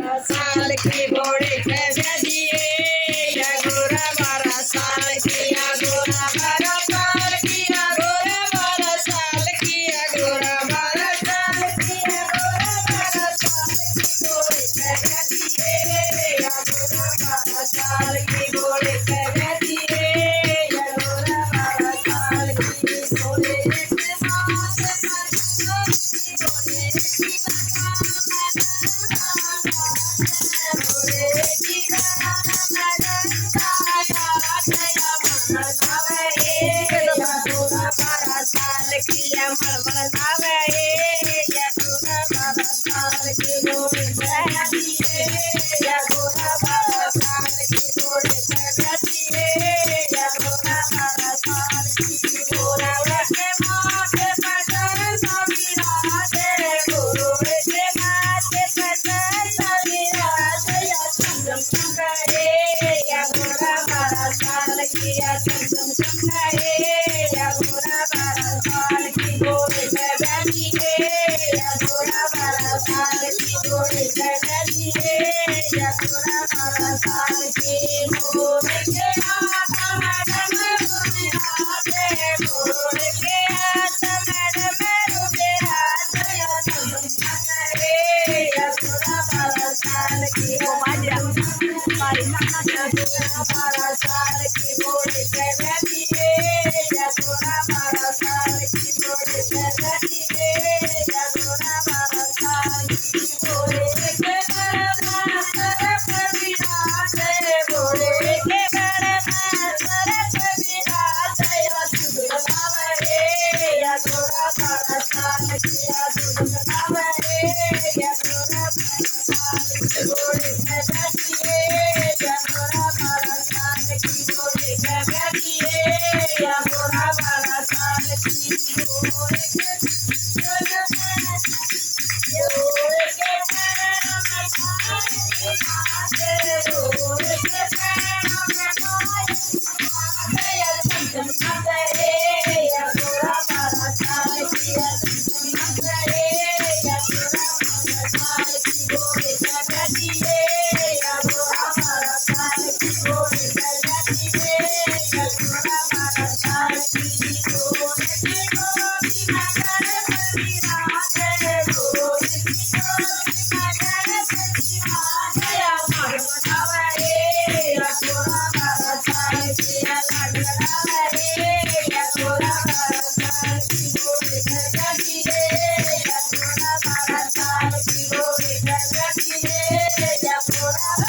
साल की घोड़े के भेजिए या गोरा 12 साल की या गोरा 12 साल की या गोरा 12 साल की या गोरा 12 साल की या गोरा 12 साल की घोड़े के भेजिए या गोरा 12 साल की घोड़े के भेजिए या गोरा 12 साल की घोड़े के माँ से घोड़े की साल किया मरमर लावे या गोरा 12 साल की घोड़े पे या गोरा 12 साल की घोड़े पे या गोरा 12 साल की घोड़ा के माथे पर समीरा घोड़े के माथे पर समीरा या चमचम करे या गोरा 12 साल की या चमचम करे या गोरा 12 साल की घोड़े पे बैठिए या गोरा 12 साल की घोड़े पे बैठिए या गोरा 12 साल की घोड़े के हाथ मैडम रुके हाथ घोड़े के हाथ मैडम रुके हाथ या चमचम करे या गोरा 12 साल की या गोरा 12 साल की घोड़े पे बैठिए या गोरा 12 साल की घोड़े पे बैठिए या गोरा 12 साल की घोड़े के बड़ा सरफ विराट घोड़े के बड़ा सरफ विराट या शुभ नामे या गोरा 12 साल की या शुभ नामे या गोरा 12 साल की घोड़े पे बैठिए या गोरा 12 साल की घोड़े पे बैठिए या गोरा 12 साल की घोड़े के Yeah.